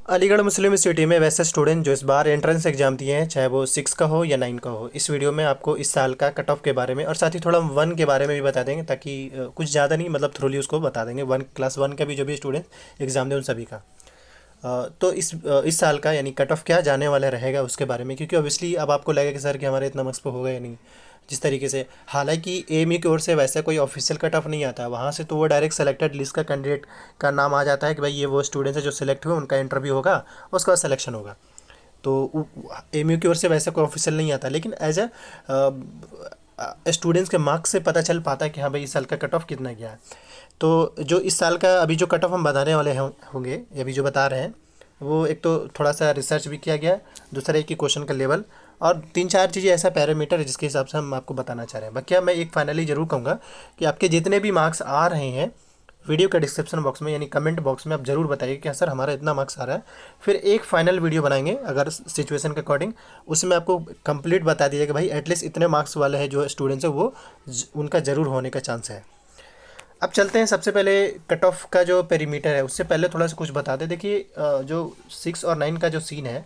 अलीगढ़ मुस्लिम university में वैसे student जो इस बार एंट्रेंस एग्जाम दिए हैं, चाहे वो 6 का हो या 9 का हो, इस वीडियो में आपको इस साल का कट ऑफ के बारे में और साथ ही थोड़ा 1 के बारे में भी बता देंगे, ताकि कुछ ज़्यादा नहीं, मतलब थ्रोली उसको बता देंगे। क्लास 1 का भी जो भी स्टूडेंट एग्ज़ाम दे उन सभी का। तो इस साल का यानी कट ऑफ क्या जाने वाला रहेगा उसके बारे में, क्योंकि ऑब्वियसली अब आपको लगेगा कि सर कि हमारे इतना मार्क्स पे होगा या नहीं। जिस तरीके से, हालांकि एएमयू की ओर से वैसा कोई ऑफिशियल कट ऑफ नहीं आता वहाँ से, तो वो डायरेक्ट सेलेक्टेड लिस्ट का कैंडिडेट का नाम आ जाता है कि भाई ये वो स्टूडेंट्स है जो सिलेक्ट हुए, उनका इंटरव्यू होगा, उसके बाद सिलेक्शन होगा। तो एएमयू की ओर से वैसा कोई ऑफिशियल नहीं आता, लेकिन एज अ स्टूडेंट्स के मार्क्स से पता चल पाता है कि हाँ भाई इस साल का कट ऑफ कितना गया है। तो जो इस साल का अभी जो कट ऑफ हम बताने वाले होंगे, अभी जो बता रहे हैं, वो एक तो थोड़ा सा रिसर्च भी किया गया, दूसरा एक कि क्वेश्चन का लेवल, और तीन चार चीज़ें ऐसा पैरामीटर है जिसके हिसाब से हम आपको बताना चाह रहे हैं। बाकी मैं एक फाइनली जरूर कहूँगा कि आपके जितने भी मार्क्स आ रहे हैं, वीडियो के डिस्क्रिप्शन बॉक्स में यानी कमेंट बॉक्स में आप ज़रूर बताइए कि हाँ सर हमारा इतना मार्क्स आ रहा है। फिर एक फाइनल वीडियो बनाएंगे अगर सिचुएशन के अकॉर्डिंग, उसमें आपको कंप्लीट बता दीजिए कि भाई एटलीस्ट इतने मार्क्स वाले हैं जो स्टूडेंट्स है वो उनका ज़रूर होने का चांस है। अब चलते हैं सबसे पहले कट ऑफ का जो पेरीमीटर है, उससे पहले थोड़ा सा कुछ बता दें। देखिए जो 6 और 9 का जो सीन है,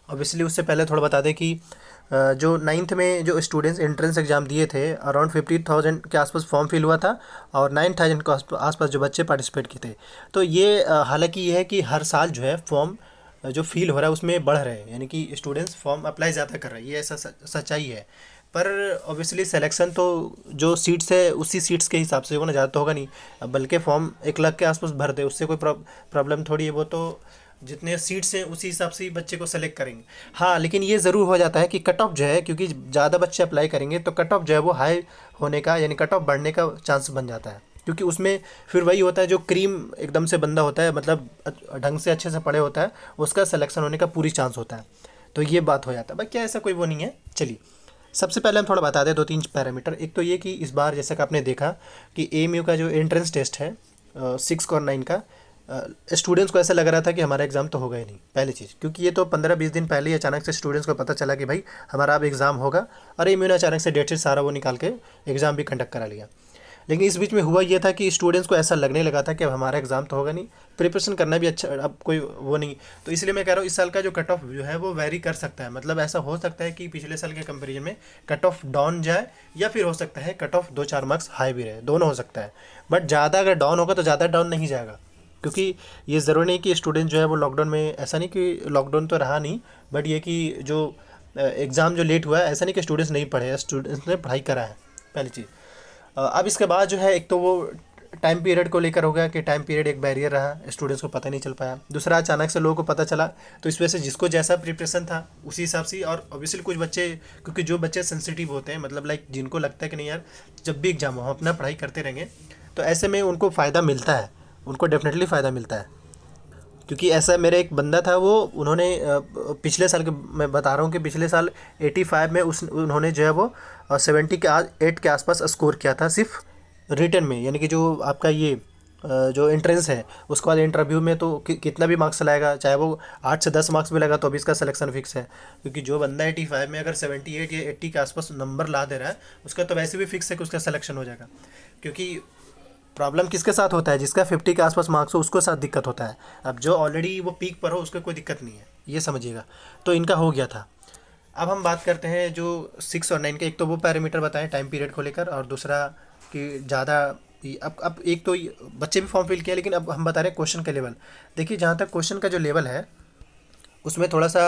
ऑब्वियसली उससे पहले थोड़ा बता दें कि जो 9th में जो स्टूडेंट्स एंट्रेंस एग्ज़ाम दिए थे, अराउंड 50,000 के आसपास फॉर्म फिल हुआ था, और 9,000 के आसपास जो बच्चे पार्टिसिपेट किए थे। तो ये हालांकि ये है कि हर साल जो है फॉर्म जो फील हो रहा है उसमें बढ़ रहे हैं, यानी कि स्टूडेंट्स फॉर्म अप्लाई ज़्यादा कर रहे हैं, ये ऐसा सच्चाई है। पर ऑब्वियसली सिलेक्शन तो जो सीट्स है उसी सीट्स के हिसाब से होगा ना, ज़्यादा तो होगा नहीं। बल्कि फॉर्म 1 लाख के आसपास भर दे, उससे कोई प्रॉब्लम थोड़ी है। वो तो जितने सीट्स हैं उसी हिसाब से ही बच्चे को सेलेक्ट करेंगे। हाँ, लेकिन ये ज़रूर हो जाता है कि कट ऑफ जो है, क्योंकि ज़्यादा बच्चे अप्लाई करेंगे तो कट ऑफ जो है वो हाई होने का, यानी कट ऑफ बढ़ने का चांस बन जाता है। क्योंकि उसमें फिर वही होता है, जो क्रीम एकदम से बंदा होता है, मतलब ढंग से अच्छे से पढ़े होता है, उसका सिलेक्शन होने का पूरी चांस होता है। तो ये बात हो जाता है, बाकी ऐसा कोई वो नहीं है। चलिए, सबसे पहले हम थोड़ा बता दें दो तीन पैरामीटर। एक तो ये कि इस बार जैसा कि आपने देखा कि एएमयू का जो एंट्रेंस टेस्ट है 6 और 9 का, स्टूडेंट्स को ऐसा लग रहा था कि हमारा एग्ज़ाम तो होगा ही नहीं, पहली चीज़। क्योंकि ये तो 15-20 दिन पहले ही अचानक से स्टूडेंट्स को पता चला कि भाई हमारा अब एग्ज़ाम होगा, और एएमयू ने अचानक से डेट शीट सारा वो निकाल के एग्ज़ाम भी कंडक्ट करा लिया। लेकिन इस बीच में हुआ ये था कि स्टूडेंट्स को ऐसा लगने लगा था कि अब हमारा एग्ज़ाम तो होगा नहीं, प्रिपरेशन करना भी अच्छा, अब कोई वो नहीं। तो इसलिए मैं कह रहा हूँ इस साल का जो कट ऑफ जो है वो वेरी कर सकता है। मतलब ऐसा हो सकता है कि पिछले साल के कंपैरिजन में कट ऑफ डाउन जाए, या फिर हो सकता है कट ऑफ 2-4 मार्क्स हाई भी रहे, दोनों हो सकता है। बट ज़्यादा अगर डाउन होगा तो ज़्यादा डाउन नहीं जाएगा, क्योंकि ये ज़रूरी नहीं कि स्टूडेंट जो है वो लॉकडाउन में, ऐसा नहीं कि लॉकडाउन तो रहा नहीं, बट ये कि जो एग्ज़ाम जो लेट हुआ है, ऐसा नहीं कि स्टूडेंट्स नहीं पढ़े, स्टूडेंट्स ने पढ़ाई करा है, पहली चीज़। अब इसके बाद जो है, एक तो वो टाइम पीरियड को लेकर हो गया कि टाइम पीरियड एक बैरियर रहा, स्टूडेंट्स को पता नहीं चल पाया। दूसरा, अचानक से लोगों को पता चला, तो इस वजह से जिसको जैसा प्रिपरेशन था उसी हिसाब से। और ऑब्वियसली कुछ बच्चे, क्योंकि जो बच्चे सेंसिटिव होते हैं, मतलब लाइक जिनको लगता है कि नहीं यार जब भी एग्जाम हो हम अपना पढ़ाई करते रहेंगे, तो ऐसे में उनको फ़ायदा मिलता है, उनको डेफिनेटली फ़ायदा मिलता है। क्योंकि ऐसा मेरा एक बंदा था, वो उन्होंने पिछले साल के, मैं बता रहा हूँ कि पिछले साल 85 में उन्होंने जो है वो 78 के आसपास स्कोर किया था, सिर्फ रिटन में। यानी कि जो आपका ये जो एंट्रेंस है, उसके बाद इंटरव्यू में तो कितना भी मार्क्स लाएगा, चाहे वो 8 से 10 मार्क्स भी लगा तो भी इसका सिलेक्शन फिक्स है। क्योंकि जो बंदा 85 में अगर 78 या 80 के आसपास नंबर ला दे रहा है, उसका तो वैसे भी फिक्स है कि उसका सिलेक्शन हो जाएगा। क्योंकि प्रॉब्लम किसके साथ होता है, जिसका 50 के आसपास मार्क्स हो उसको साथ दिक्कत होता है। अब जो ऑलरेडी वो पीक पर हो उसको कोई दिक्कत नहीं है, ये समझिएगा। तो इनका हो गया था। अब हम बात करते हैं जो 6 और 9 के। एक तो वो पैरामीटर बताएं टाइम पीरियड को लेकर, और दूसरा कि ज़्यादा अब एक तो बच्चे भी फॉर्म फिल किया, लेकिन अब हम बता रहे हैं क्वेश्चन का लेवल। देखिए, जहाँ तक क्वेश्चन का जो लेवल है उसमें थोड़ा सा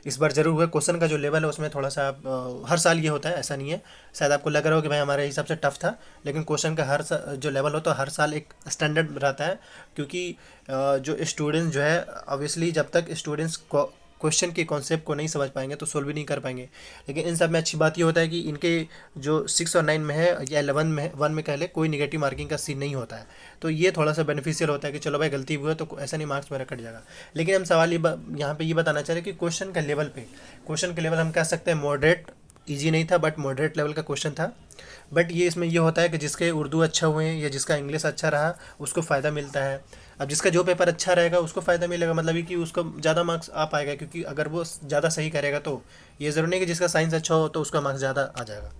इस बार ज़रूर हुआ। क्वेश्चन का जो लेवल है उसमें थोड़ा सा हर साल ये होता है, ऐसा नहीं है। शायद आपको लग रहा हो कि भाई हमारे हिसाब से टफ था, लेकिन क्वेश्चन का जो लेवल हो तो हर साल एक स्टैंडर्ड रहता है। क्योंकि जो स्टूडेंट्स जो है, ऑब्वियसली जब तक स्टूडेंट्स क्वेश्चन के कॉन्सेप्ट को नहीं समझ पाएंगे तो सोल्व भी नहीं कर पाएंगे। लेकिन इन सब में अच्छी बात ये होता है कि इनके जो 6 और 9 में है या 11 में है, 1 में कह ले, कोई निगेटिव मार्किंग का सीन नहीं होता है। तो ये थोड़ा सा बेनिफिशियल होता है कि चलो भाई गलती हुई है तो ऐसा नहीं मार्क्स मेरा कट जाएगा। लेकिन हम सवाल ये यहाँ पे ये बताना चाह रहे हैं कि क्वेश्चन के लेवल पे, क्वेश्चन के लेवल हम कह सकते हैं मॉडरेट, ईजी नहीं था बट मॉडरेट लेवल का क्वेश्चन था। बट ये इसमें ये होता है कि जिसके उर्दू अच्छा हुए हैं या जिसका इंग्लिश अच्छा रहा उसको फ़ायदा मिलता है। अब जिसका जो पेपर अच्छा रहेगा उसको फ़ायदा मिलेगा, मतलब ये कि उसको ज़्यादा मार्क्स आ पाएगा। क्योंकि अगर वो ज़्यादा सही करेगा तो ये ज़रूरी नहीं कि जिसका साइंस अच्छा हो तो उसका मार्क्स ज़्यादा आ जाएगा।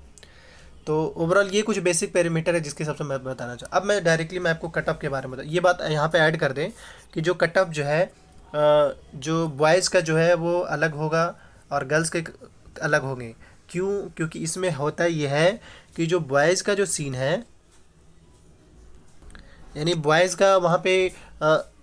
तो ओवरऑल ये कुछ बेसिक पैरामीटर है जिसके हिसाब से मैं बताना चाहूँ। अब मैं डायरेक्टली मैं आपको कट ऑफ के बारे में बता, ये बात यहाँ पे ऐड कर दें कि जो कट ऑफ जो है जो बॉयज़ का जो है वो अलग होगा और गर्ल्स के अलग होंगे। क्यों? क्योंकि इसमें होता ये है कि जो बॉयज़ का जो सीन है, यानी बॉयज़ का वहाँ पे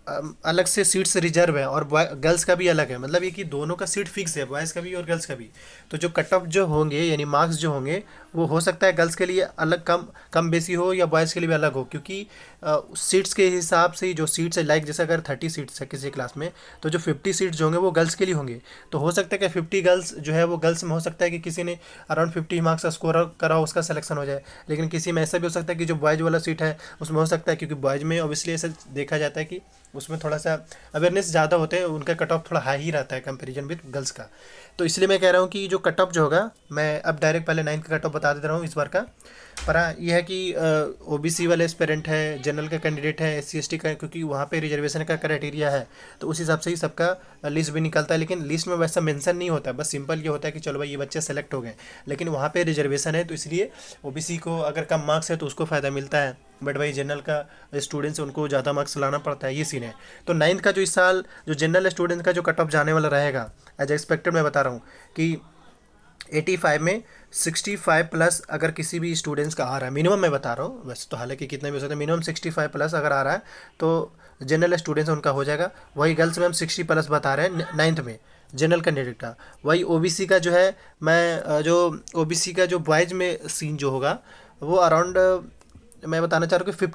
अलग से सीट्स रिजर्व है और गर्ल्स का भी अलग है। मतलब ये कि दोनों का सीट फिक्स है, बॉयज़ का भी और गर्ल्स का भी। तो जो कट ऑफ जो होंगे यानी मार्क्स जो होंगे वो हो सकता है गर्ल्स के लिए अलग कम कम बेसी हो या बॉयज़ के लिए भी अलग हो, क्योंकि सीट्स के हिसाब से ही जो सीट्स है, लाइक जैसे अगर 30 सीट्स है किसी क्लास में, तो जो 50 सीट्स जो होंगे वो गर्ल्स के लिए होंगे। तो हो सकता है कि 50 गर्ल्स जो है वो गर्ल्स में हो सकता है कि किसी ने अराउंड 50 मार्क्स का स्कोर करा हो, उसका सिलेक्शन हो जाए। लेकिन किसी में ऐसा भी हो सकता है कि जो बॉयज़ वाला सीट है उसमें हो सकता है, क्योंकि बॉयज़ में ऑब्वियसली ऐसा देखा जाता है कि उसमें थोड़ा सा अवेयरनेस ज़्यादा होते हैं, उनका कट ऑफ थोड़ा हाई ही रहता है कंपेरिजन विद गर्ल्स का। तो इसलिए मैं कह रहा हूँ कि जो कट ऑफ जो होगा, मैं अब डायरेक्ट पहले 9th का कट ऑफ बता दे रहा हूँ इस बार का। पर हाँ ये है कि ओबीसी वाले एस्पिरेंट है, जनरल का कैंडिडेट है, एससी एसटी का, क्योंकि वहाँ पे रिजर्वेशन का क्राइटेरिया है तो उस हिसाब से ही सबका लिस्ट भी निकलता है। लेकिन लिस्ट में वैसा मेंशन नहीं होता है, बस सिंपल ये होता है कि चलो भाई ये बच्चे सेलेक्ट हो गए। लेकिन वहाँ पे रिजर्वेशन है तो इसलिए ओबीसी को अगर कम मार्क्स है तो उसको फ़ायदा मिलता है, बट भाई जनरल का स्टूडेंट्स उनको ज़्यादा मार्क्स लाना पड़ता है, ये सीन है। तो 9th का जो इस साल जो जनरल स्टूडेंट का जो कट ऑफ जाने वाला रहेगा एज एक्सपेक्टेड, मैं बता रहा हूँ कि 85 में 65 प्लस अगर किसी भी स्टूडेंट्स का आ रहा है, मिनिमम मैं बता रहा हूँ, वैसे तो हालांकि कितना भी हो सकता है, मिनिमम 65 प्लस अगर आ रहा है तो जनरल स्टूडेंट्स उनका हो जाएगा। वही गर्ल्स में हम 60 प्लस बता रहे हैं 9th में जनरल कैंडिडेट का। वही ओबीसी का जो है, मैं जो ओबीसी का जो बॉयज़ में सीन जो होगा वो अराउंड मैं बताना चाह रहा हूँ कि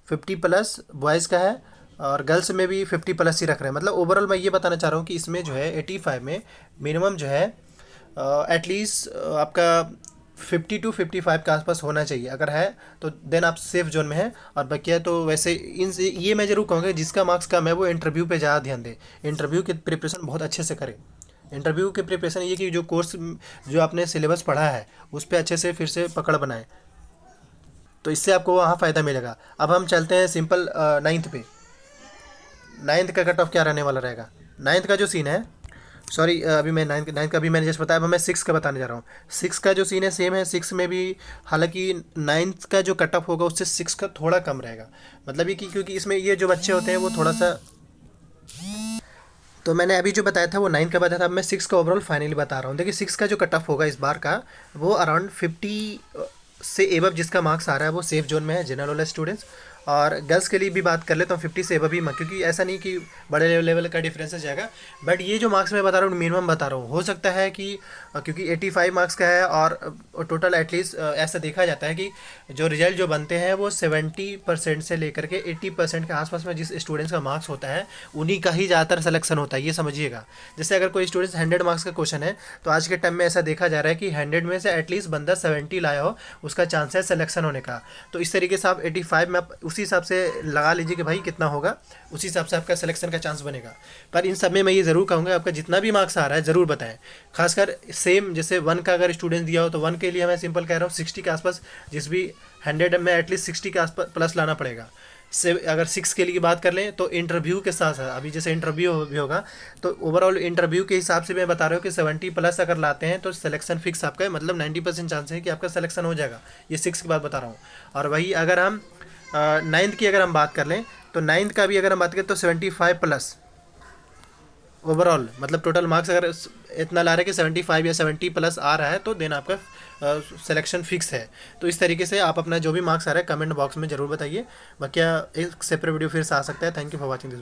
50 प्लस बॉयज़ का है और गर्ल्स में भी 50 प्लस ही रख रहे हैं। मतलब ओवरऑल मैं ये बताना चाह रहा हूँ कि इसमें जो है 85 में मिनिमम जो है एटलीस्ट आपका 50 to 55 के आसपास होना चाहिए। अगर है तो देन आप सेफ जोन में हैं, और बाकी है तो वैसे इन ये मैं ज़रूर कहूँगा जिसका मार्क्स कम है वो इंटरव्यू पे ज़्यादा ध्यान दे, इंटरव्यू की प्रिपरेशन बहुत अच्छे से करें। इंटरव्यू की प्रिपरेशन ये कि जो कोर्स जो आपने सिलेबस पढ़ा है उस पर अच्छे से फिर से पकड़ बनाएं, तो इससे आपको वहाँ फ़ायदा मिलेगा। अब हम चलते हैं सिंपल 9th पे। 9th का कट ऑफ क्या रहने वाला रहेगा? 9th का जो सीन है, सॉरी अभी मैं 9th का अभी मैंने जस्ट बताया, अब मैं 6 का बताने जा रहा हूँ। 6 का जो सीन है सेम है। 6 में भी हालांकि 9th का जो कट ऑफ होगा उससे 6 का थोड़ा कम रहेगा। मतलब ये कि क्योंकि इसमें ये जो बच्चे होते हैं वो थोड़ा सा, तो मैंने अभी जो बताया था वो 9 का बताया था, अब मैं 6 का ओवरऑल फाइनली बता रहा हूँ। देखिए 6 का जो कट ऑफ होगा इस बार का वो अराउंड 50 से एबव जिसका मार्क्स आ रहा है वो सेफ जोन में है, जनरल वाले स्टूडेंट्स। और गर्ल्स के लिए भी बात कर ले तो 50 से एबव ही, क्योंकि ऐसा नहीं कि बड़े लेवल का डिफरेंस जाएगा। बट ये जो मार्क्स मैं बता रहा हूँ मिनिमम बता रहा हूँ, हो सकता है कि क्योंकि 85 मार्क्स का है और टोटल एटलीस्ट ऐसा देखा जाता है कि जो रिजल्ट जो बनते हैं वो 70% से लेकर के 80% के आसपास में जिस स्टूडेंट्स का मार्क्स होता है उन्हीं का ही ज़्यादातर सिलेक्शन होता है, ये समझिएगा। जैसे अगर कोई स्टूडेंट्स 100 मार्क्स का क्वेश्चन है तो आज के टाइम में ऐसा देखा जा रहा है कि 100 में से एटलीस्ट बंदा 70 लाया हो, उसका चांस है सिलेक्शन होने का। तो इस तरीके से आप 85 में आप उसी हिसाब से लगा लीजिए कि भाई कितना होगा, उसी हिसाब से आपका सिलेक्शन का चांस बनेगा। पर इन सब में मैं ये ज़रूर कहूँगा आपका जितना भी मार्क्स आ रहा है ज़रूर बताएं। खासकर सेम जैसे 1 का अगर स्टूडेंट दिया हो तो 1 के लिए मैं सिंपल कह रहा हूँ 60 के आसपास, जिस भी 100 में एटलीस्ट 60 के आसपास प्लस लाना पड़ेगा। से अगर 6 के लिए बात कर लें तो इंटरव्यू के साथ साथ अभी जैसे इंटरव्यू भी होगा तो ओवरऑल इंटरव्यू के हिसाब से मैं बता रहा हूँ कि 70 प्लस अगर लाते हैं तो सिलेक्शन फिक्स आपका है, मतलब 90% चांस है कि आपका सिलेक्शन हो जाएगा। ये 6 की बात बता रहा हूँ। और वही अगर हम 9th की अगर हम बात कर लें तो 9th का भी अगर हम बात करें तो 75 प्लस ओवरऑल, मतलब टोटल मार्क्स अगर इतना ला रहे हैं कि 75 या 70 प्लस आ रहा है तो देन आपका सिलेक्शन फिक्स है। तो इस तरीके से आप अपना जो भी मार्क्स आ रहा है कमेंट बॉक्स में ज़रूर बताइए। बाकी एक सेपरेट वीडियो फिर से आ सकता है। Thank you for watching this.